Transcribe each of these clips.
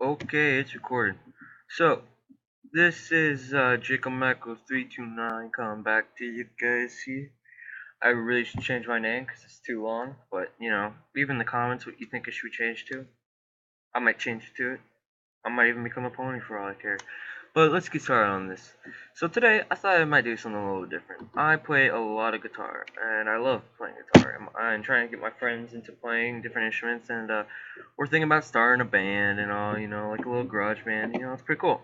Okay, it's recording. So, this is Jacob Michael 329 coming back to you guys here. I really should change my name because it's too long, but leave in the comments what you think it should be changed to. I might change it to it. I might even become a pony for all I care. But let's get started on this. So today, I thought I might do something a little different. I play a lot of guitar, and I love playing guitar. I'm trying to get my friends into playing different instruments, and we're thinking about starting a band and all, like a little garage band. It's pretty cool.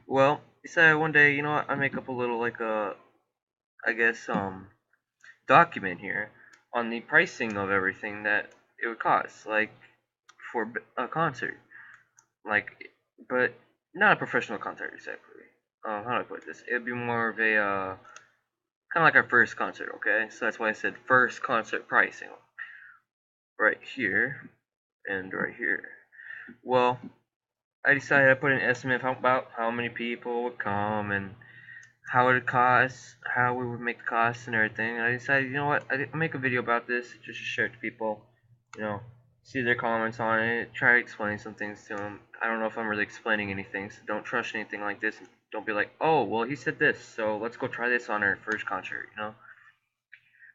Well, decided one day, what, I make up a little, like I guess, document here on the pricing of everything that it would cost, like for a concert. Like, but not a professional concert exactly. How do I put this? It'd be more of a kind of like our first concert, okay? So that's why I said first concert pricing right here and right here. Well, I decided I put an estimate of about how many people would come and how it would cost, how we would make the costs and everything. And I decided, you know what, I'll make a video about this just to share it to people, you know, see their comments on it, try to explain some things to them. I don't know if I'm really explaining anything, so don't trust anything like this. And don't be like, oh, well, he said this, so let's go try this on our first concert.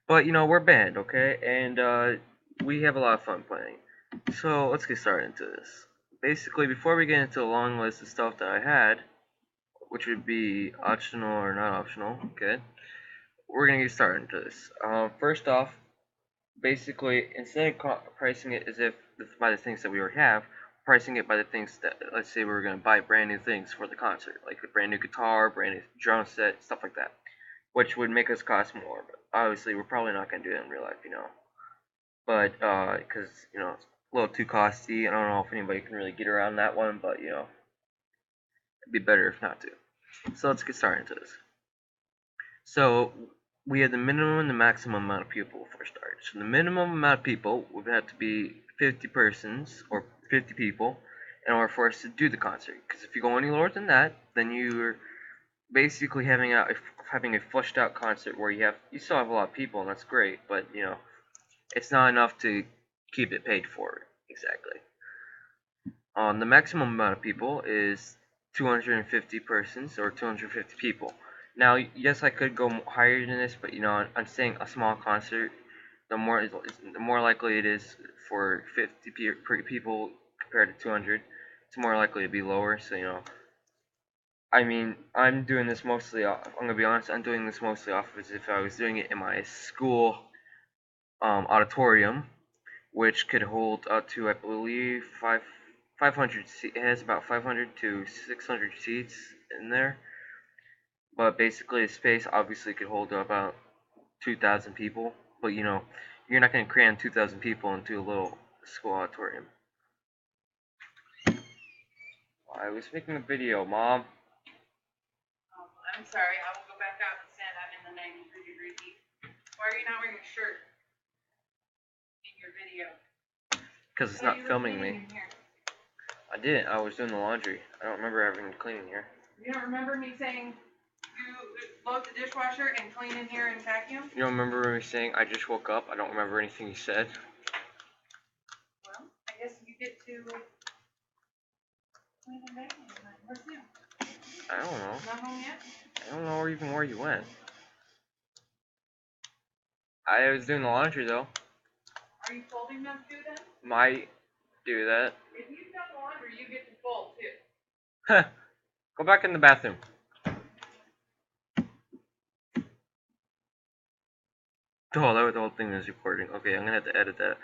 But, we're a band, okay? And we have a lot of fun playing. So let's get started into this. Basically, before we get into the long list of stuff that I had, which would be optional or not optional, okay? We're gonna get started into this. First off, basically, instead of pricing it as if by the things that we already have, pricing it by the things that, let's say we were gonna buy brand new things for the concert, like a brand new guitar, brand new drum set, stuff like that, which would make us cost more. But obviously, we're probably not gonna do that in real life. But because it's a little too costly. I don't know if anybody can really get around that one, but it'd be better if not to. So let's get started into this. So we had the minimum and the maximum amount of people before start. So the minimum amount of people would have to be 50 persons or 50 people in order for us to do the concert. Because if you go any lower than that, then you're basically having a flushed out concert where you still have a lot of people and that's great, but it's not enough to keep it paid for exactly. The maximum amount of people is 250 persons or 250 people. Now, yes, I could go higher than this, but I'm saying a small concert. The more likely it is for 50 people compared to 200. It's more likely to be lower. So I mean, I'm doing this mostly. I'm gonna be honest. I'm doing this mostly off of as if I was doing it in my school auditorium, which could hold up to, I believe, 500 seats. It has about 500 to 600 seats in there. But basically, the space obviously could hold about 2,000 people. But you're not going to cram 2,000 people into a little school auditorium. I was making a video, Mom. I'm sorry, I will go back out and stand out in the 93-degree heat. Why are you not wearing a shirt in your video? Because it's not filming me. I didn't. I was doing the laundry. I don't remember having to clean in here. You don't remember me saying you load the dishwasher and clean in here and vacuum? You don't remember me saying I just woke up? I don't remember anything you said. Well, I guess you get to clean and vacuum. Where's Sam? I don't know. Not home yet? I don't know even where you went. I was doing the laundry though. Are you folding them too then? Might do that. If you've done laundry, you get to fold too. Huh. Go back in the bathroom. Oh, that was the whole thing is recording. Okay, I'm gonna have to edit that.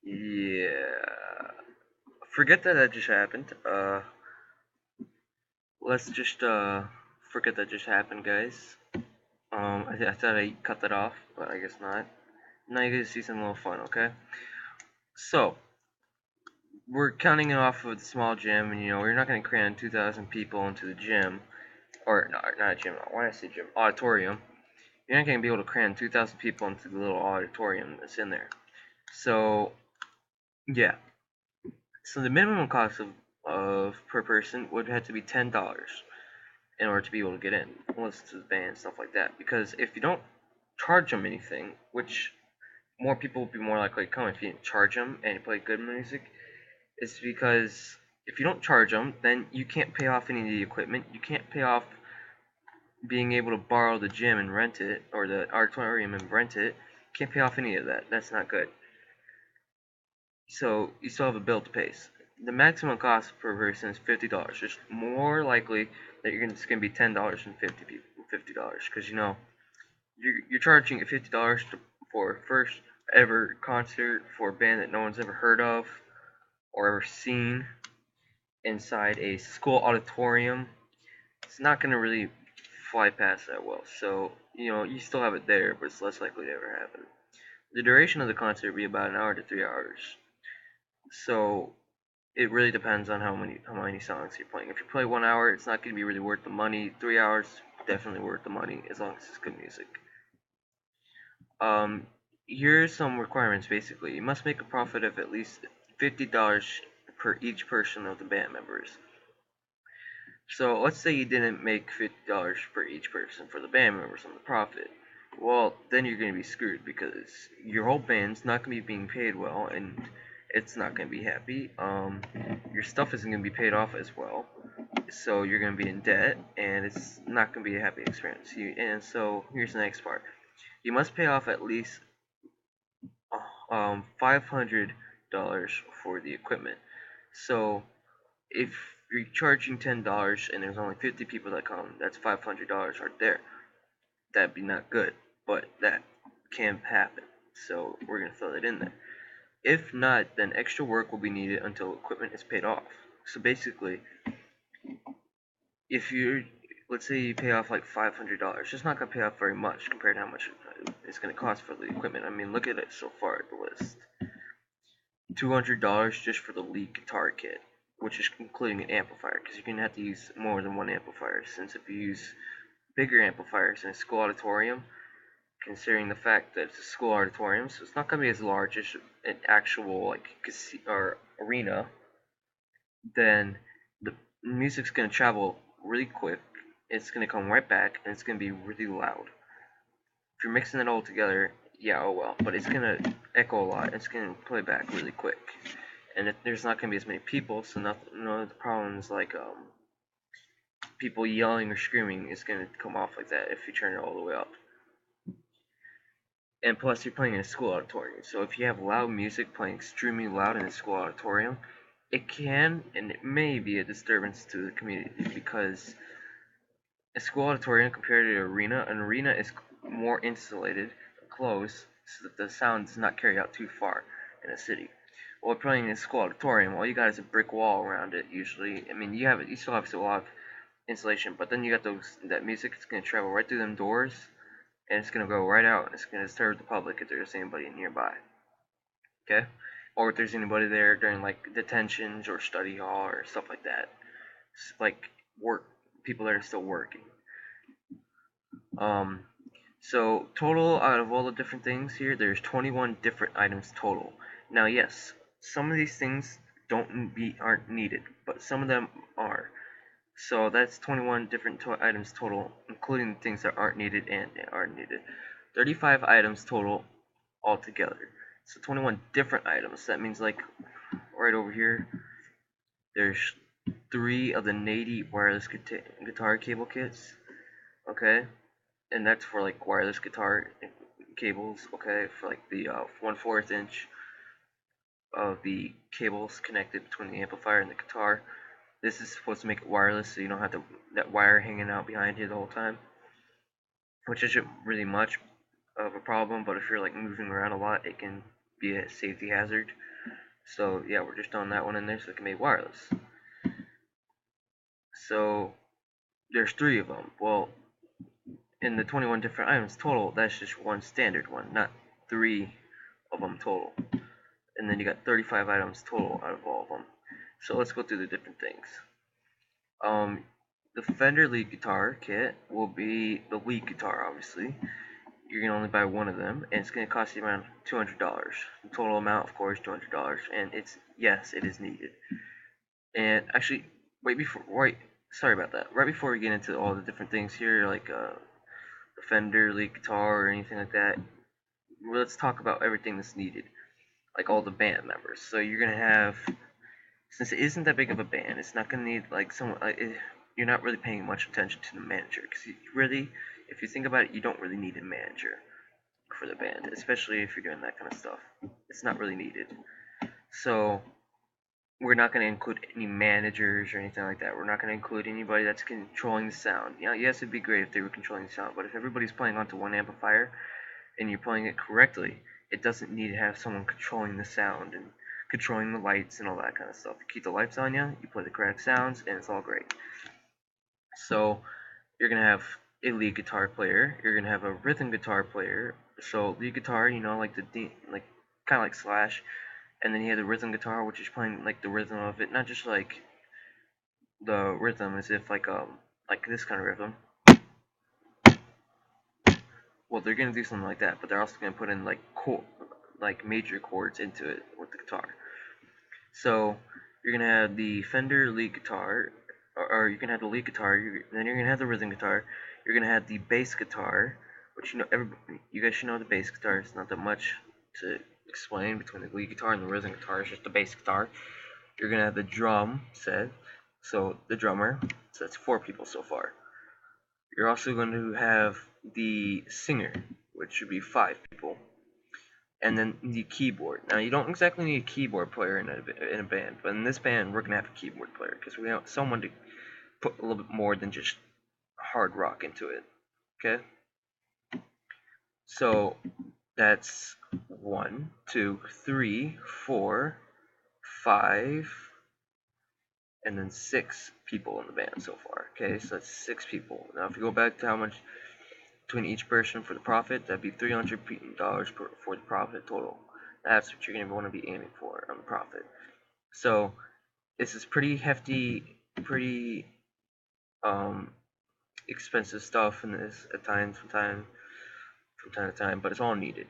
Yeah. Forget that just happened. Let's just forget that just happened, guys. I thought I cut that off, but I guess not. Now you guys see some little fun, okay? So we're counting it off of the small gym, and we're not gonna cram 2,000 people into the gym, or not a gym. Why did I say gym? Auditorium. You're not gonna be able to cram 2,000 people into the little auditorium that's in there. So yeah. So the minimum cost of per person would have to be $10 in order to be able to get in, listen to the band, stuff like that. Because if you don't charge them anything, which more people will be more likely to come if you charge them and you play good music. It's because if you don't charge them, then you can't pay off any of the equipment. You can't pay off being able to borrow the gym and rent it, or the auditorium and rent it. You can't pay off any of that. That's not good. So you still have a bill to pay. The maximum cost per person is $50. It's more likely that it's going to be $10 and $50 because you're charging $50 for first ever concert for a band that no one's ever heard of or ever seen inside a school auditorium. It's not going to really fly past that well. So you still have it there, but it's less likely to ever happen. The duration of the concert will be about an hour to 3 hours. So it really depends on how many songs you're playing. If you play 1 hour, it's not going to be really worth the money. 3 hours, definitely worth the money as long as it's good music. Um, Here's some requirements. Basically, you must make a profit of at least $50 per each person of the band members. So let's say you didn't make $50 per each person for the band members on the profit. Well, then you're going to be screwed because your whole band's not going to be being paid well, and it's not going to be happy. Your stuff isn't going to be paid off as well, so you're going to be in debt, and it's not going to be a happy experience. And so here's the next part: you must pay off at least $500 for the equipment. So if you're charging $10 and there's only 50 people that come, that's $500 right there. That'd be not good, but that can happen. So we're gonna throw that in there. If not, then extra work will be needed until equipment is paid off. So basically, if you let's say you pay off like $500, it's not gonna pay off very much compared to how much it's gonna cost for the equipment. I mean, look at it so far at the list. $200 just for the lead guitar kit, which is including an amplifier, because you're gonna have to use more than one amplifier. Since if you use bigger amplifiers in a school auditorium, considering the fact that it's a school auditorium, so it's not gonna be as large as an actual like or arena, then the music's gonna travel really quick. It's gonna come right back, and it's gonna be really loud. If you're mixing it all together, yeah, oh well, but it's gonna echo a lot. It's gonna play back really quick, and there's not gonna be as many people, so none of the problems like people yelling or screaming is gonna come off like that if you turn it all the way up. And plus, you're playing in a school auditorium, so if you have loud music playing extremely loud in a school auditorium, it can and it may be a disturbance to the community because a school auditorium compared to an arena is more insulated, closed, so that the sound does not carry out too far in a city. While playing in a school auditorium, all you got is a brick wall around it. Usually, I mean, you still have a lot of insulation, but then you got that music. It's gonna travel right through them doors, and it's gonna go right out, and it's gonna disturb the public if there's anybody nearby. Okay, or if there's anybody there during like detentions or study hall or stuff like that. It's like work people that are still working. Um, so total out of all the different things here, there's 21 different items total. Now, yes, some of these things aren't needed, but some of them are. So that's 21 different items total, including things that aren't needed and are needed. 35 items total altogether. So 21 different items. That means like right over here, there's 3 of the Nady wireless guitar cable kits. Okay, and that's for like wireless guitar cables. Okay, for like the 1/4 inch of the cables connected between the amplifier and the guitar. This is supposed to make it wireless, so you don't have that wire hanging out behind you the whole time, which isn't really much of a problem. But if you're like moving around a lot, it can be a safety hazard. So yeah, we're just throwing that one in there so it can be wireless. So there's 3 of them. Well, in the 21 different items total, that's just one standard one, not 3 of them total. And then you got 35 items total out of all of them. So let's go through the different things. The Fender lead guitar kit will be the lead guitar, obviously. You're going to only buy one of them, and it's going to cost you around $200. The total amount, of course, $200, and yes, it is needed. And actually, sorry about that. Right before we get into all the different things here, like the Fender lead guitar or anything like that, let's talk about everything that's needed, like all the band members. So you're gonna have, since it isn't that big of a band, it's not gonna need like someone. You're not really paying much attention to the manager because really, if you think about it, you don't really need a manager for the band, especially if you're doing that kind of stuff. It's not really needed. So we're not going to include any managers or anything like that. We're not going to include anybody that's controlling the sound. You know, yes, it'd be great if they were controlling the sound, but if everybody's playing onto one amplifier and you're playing it correctly, it doesn't need to have someone controlling the sound and controlling the lights and all that kind of stuff. You keep the lights on you play the correct sounds, and it's all great. So you're gonna have a lead guitar player. You're gonna have a rhythm guitar player. So lead guitar, you know, like like kind of like Slash, and then you have the rhythm guitar, which is playing like the rhythm of it, not just like the rhythm as if like this kind of rhythm. Well, they're gonna do something like that, but they're also gonna put in like major chords into it with the guitar. So you're gonna have the Fender lead guitar, or you can have the lead guitar. Then you're gonna have the rhythm guitar. You're gonna have the bass guitar, which you guys should know the bass guitar. It's not that much to explain between the lead guitar and the rhythm guitar. It's just the bass guitar. You're gonna have the drum set, so the drummer. So that's 4 people so far. You're also going to have the singer, which should be 5 people, and then the keyboard. Now you don't exactly need a keyboard player in a band, but in this band we're gonna have a keyboard player because we want someone to put a little bit more than just hard rock into it. Okay, so that's 1, 2, 3, 4, 5, and then 6 people in the band so far. Okay, so that's 6 people. Now if you go back to how much between each person for the profit, that'd be $300 for the profit total. That's what you're gonna want to be aiming for on the profit. So this is pretty hefty, pretty expensive stuff in this at times, from time to time, but it's all needed.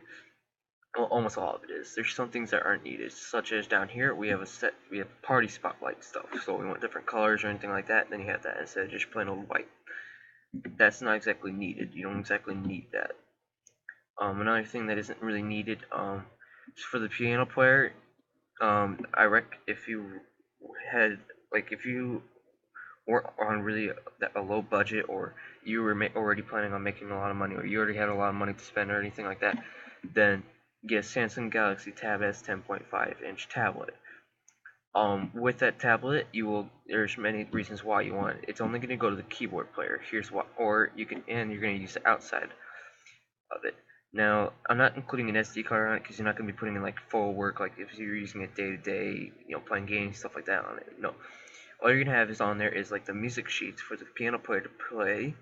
Well, almost all of it is. There's some things that aren't needed, such as down here we have party spotlight stuff. So we want different colors or anything like that. Then you have that instead of just plain old white. That's not exactly needed. You don't exactly need that. Another thing that isn't really needed, for the piano player, I rec if you had if you were on really a low budget, or you were already planning on making a lot of money, or you already had a lot of money to spend or anything like that, then get a Samsung Galaxy Tab S 10.5-inch tablet. With that tablet, there's many reasons why you want it. It's only going to go to the keyboard player. Here's why, you're going to use the outside of it. Now, I'm not including an SD card on it because you're not going to be putting in like full work, like if you're using it day to day, playing games, stuff like that on it. No, all you're gonna have is on there is like the music sheets for the piano player to play.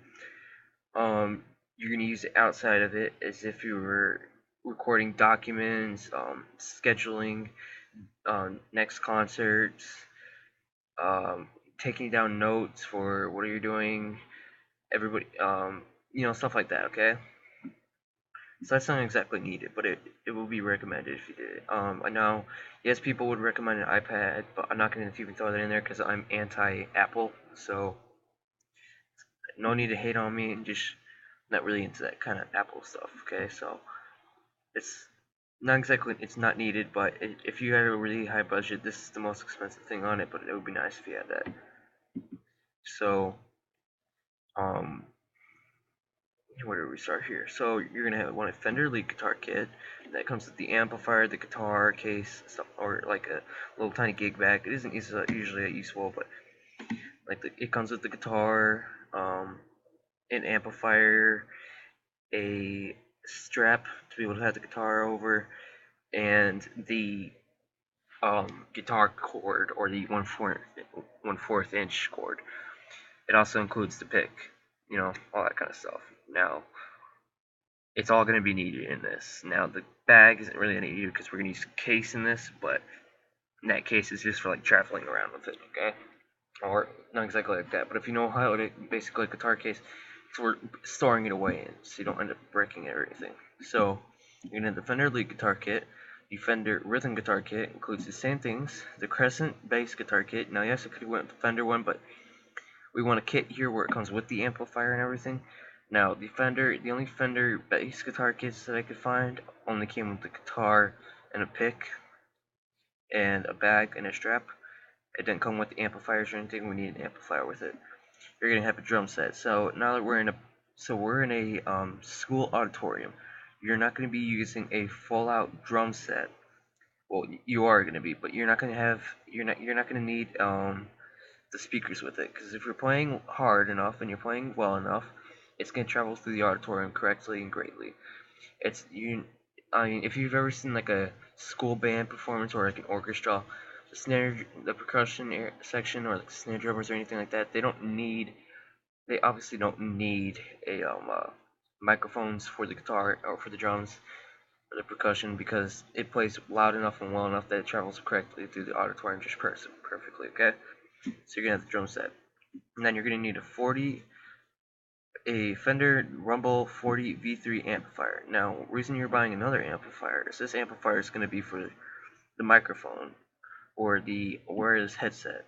You're gonna use the outside of it as if you were recording documents, scheduling next concerts, taking down notes for what are you doing, everybody, stuff like that. Okay. So that's not exactly needed, but it will be recommended if you did it. I know, yes, people would recommend an iPad, but I'm not going to even throw that in there because I'm anti-Apple, so no need to hate on me, and just not really into that kind of Apple stuff, okay? So it's it's not needed, but if you had a really high budget, this is the most expensive thing on it, but it would be nice if you had that. So, um, where do we start here? So you're gonna want a Fender lead guitar kit that comes with the amplifier, the guitar case, stuff, or like a little tiny gig bag. It isn't usually useful, but like it comes with the guitar, an amplifier, a strap to be able to have the guitar over, and the guitar cord, or the 1/4 inch cord. It also includes the pick, all that kind of stuff. Now, it's all going to be needed in this. Now, the bag isn't really going to need because we're going to use a case in this, but that case is just for like traveling around with it, okay? Or not exactly like that, but if you know how to basically a guitar case, it's for storing it away in, so you don't end up breaking it or anything. So you're gonna have the Fender lead guitar kit. The Fender rhythm guitar kit includes the same things. The Crescent bass guitar kit. Now, yes, I could have went with the Fender one, but we want a kit here where it comes with the amplifier and everything. Now, the only Fender bass guitar kits that I could find only came with the guitar and a pick and a bag and a strap. It didn't come with amplifiers or anything. We need an amplifier with it. You're gonna have a drum set. So now that we're in a school auditorium, you're not gonna be using a full out drum set. Well, you are gonna be, but you're not gonna need the speakers with it, because if you're playing hard enough and you're playing well enough, it's gonna travel through the auditorium correctly and greatly. It's you. I mean, if you've ever seen like a school band performance or like an orchestra, the percussion section, or like snare drummers or anything like that, they obviously don't need a microphones for the guitar or for the drums or the percussion, because it plays loud enough and well enough that it travels correctly through the auditorium just perfectly. Okay, so you're gonna have the drum set, and then you're gonna need a Fender Rumble 40 V3 amplifier. Now, reason you're buying another amplifier is this amplifier is going to be for the microphone or the wireless headset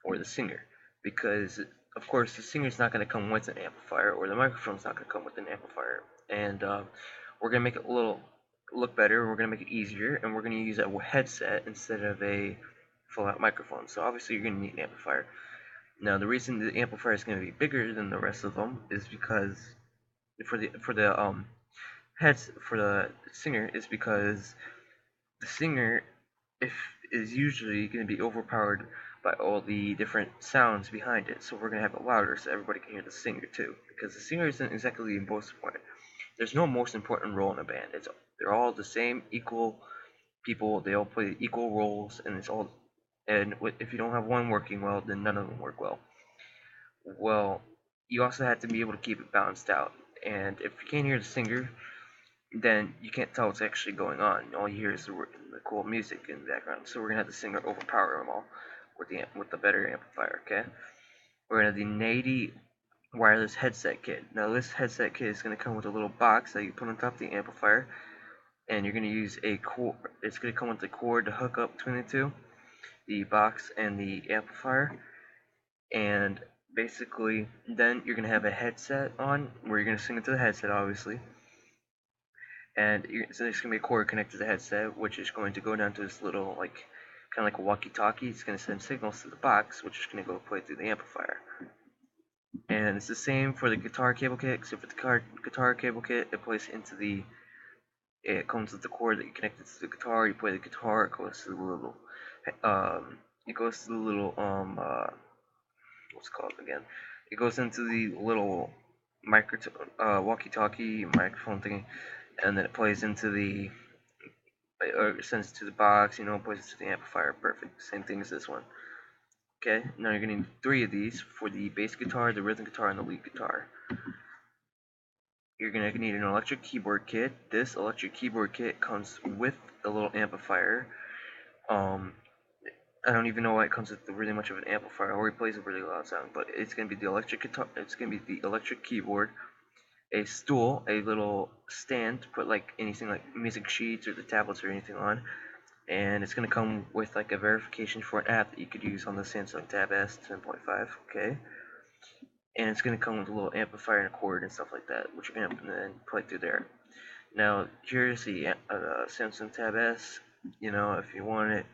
for the singer, because of course the singer's not going to come with an amplifier, or the microphone's not going to come with an amplifier, and we're going to make it a little look better. We're going to make it easier, and we're going to use a headset instead of a full-out microphone. So obviously you're going to need an amplifier. Now, the reason the amplifier is going to be bigger than the rest of them is because for the singer is because the singer if is usually going to be overpowered by all the different sounds behind it. So we're going to have it louder so everybody can hear the singer too, because the singer isn't exactly the most important. There's no most important role in a band. They're all the same, equal people. They all play equal roles, and if you don't have one working well, then none of them work well. Well, you also have to be able to keep it balanced out. And if you can't hear the singer, then you can't tell what's actually going on. All you hear is the cool music in the background. So we're gonna have the singer overpower them all with the better amplifier. Okay, we're gonna have the Nady wireless headset kit. Now this headset kit is gonna come with a little box that you put on top of the amplifier, and you're gonna use a cord. It's gonna come with the cord to hook up between the two, the box and the amplifier, and basically then you're gonna have a headset on where you're gonna sing into the headset, obviously, and so there's gonna be a cord connected to the headset, which is going to go down to this little kind of like a walkie-talkie. It's gonna send signals to the box, which is gonna go play through the amplifier. And it's the same for the guitar cable kit, except for the guitar cable kit, it comes with the cord that you connect it to the guitar. You play the guitar, it goes to the little what's it called again? It goes into the little walkie-talkie microphone thingy, and then it plays into the or sends it to the box. Plays it to the amplifier. Perfect. Same thing as this one. Okay. Now you're gonna need 3 of these for the bass guitar, the rhythm guitar, and the lead guitar. You're gonna need an electric keyboard kit. This electric keyboard kit comes with a little amplifier. I don't even know why it comes with really much of an amplifier, or it plays a really loud sound, but it's gonna be the electric guitar. It's gonna be the electric keyboard, a stool, a little stand to put like anything like music sheets or the tablets or anything on, and it's gonna come with like a verification for an app that you could use on the Samsung Tab S 10.5. Okay, and it's gonna come with a little amplifier and a cord and stuff like that, which you're gonna then play through there. Now here's the Samsung Tab S. If you want it,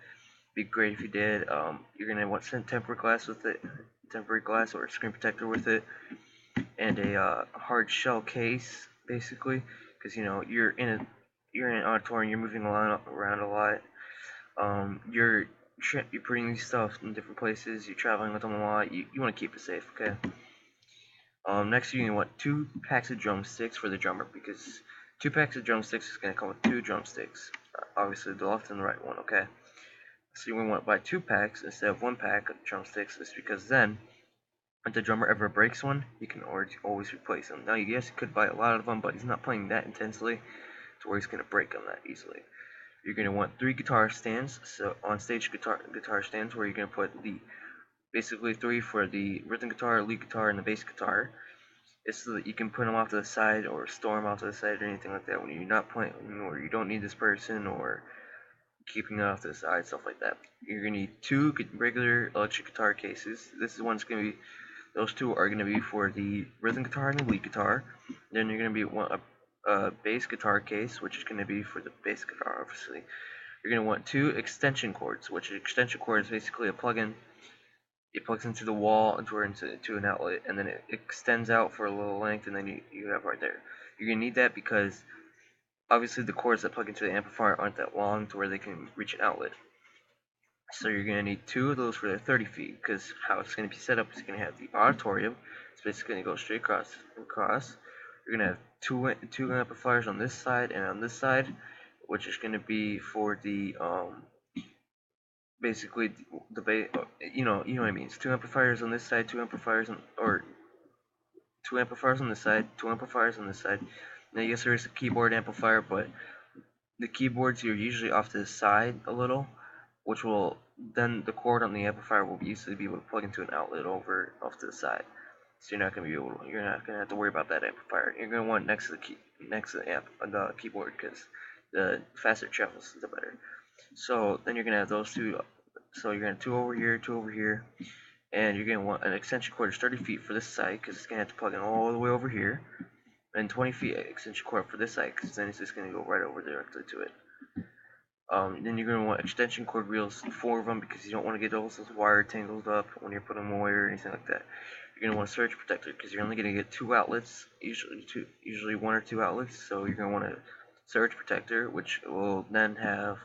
be great if you did. You're gonna want some tempered glass with it, tempered glass or a screen protector with it, and a hard shell case, basically, because you're in an auditorium, you're moving around a lot. You're putting these stuff in different places. You're traveling with them a lot. You want to keep it safe, okay? Next, you're gonna want 2 packs of drumsticks for the drummer, because 2 packs of drumsticks is gonna come with 2 drumsticks. Obviously, the left and the right one, okay? So you're gonna want to buy 2 packs instead of 1 pack of drumsticks, is because then if the drummer ever breaks one, you can always replace them. Now, yes, you could buy a lot of them, but he's not playing that intensely to where he's going to break them that easily. You're going to want 3 guitar stands, so on-stage guitar stands, where you're going to put basically 3 for the rhythm guitar, lead guitar, and the bass guitar. It's so that you can put them off to the side or store them off to the side or anything like that when you're not playing, or you don't need this person, or keeping it off to the side, stuff like that. You're going to need 2 regular electric guitar cases. This is one's going to be Those two are going to be for the rhythm guitar and the lead guitar. Then you're going to be want a bass guitar case, which is going to be for the bass guitar, obviously. You're going to want two extension cords, which an extension cord is basically a plug-in. It plugs into the wall into an outlet, and then it extends out for a little length, and then you have right there. You're going to need that because obviously the cords that plug into the amplifier aren't that long to where they can reach an outlet. So you're going to need two of those for the 30 feet, because how it's going to be set up is going to have the auditorium. It's basically going to go straight across. You're going to have two amplifiers on this side and on this side, which is going to be for the basically the base. You know what I mean. It's two amplifiers on this side, two amplifiers on this side, two amplifiers on this side. Now yes, there is a keyboard amplifier, but the keyboards are usually off to the side a little, which will then the cord on the amplifier will easily be able to plug into an outlet over off to the side. So you're not gonna have to worry about that amplifier. You're gonna want it next to the keyboard, because the faster it travels, the better. So then you're gonna have those two. So you're gonna have two over here, and you're gonna want an extension cord of 30 feet for this side, because it's gonna have to plug in all the way over here, and 20 feet extension cord for this side, because then it's just gonna go right over directly to it. Then you're going to want extension cord reels, 4 of them, because you don't want to get all those wire tangled up when you're putting them away or anything like that. You're going to want a surge protector, because you're only going to get 2 outlets, usually 1 or 2 outlets. So you're going to want a surge protector, which will then have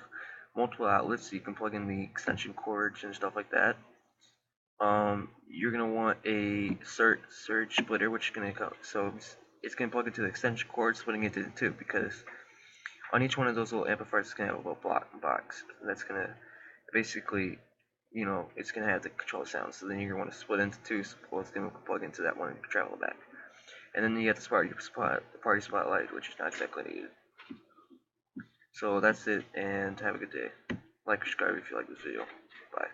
multiple outlets, so you can plug in the extension cords and stuff like that. You're going to want a surge splitter, which is going to it's going to plug into the extension cord, splitting it into 2, because on each one of those little amplifiers, it's going to have a little box that's going to basically, it's going to have the control sound. So then you're going to want to split into 2, so it's going to plug into that one and travel back. And then you have the party spotlight, which is not exactly needed. So that's it, and have a good day. Like, subscribe if you like this video. Bye.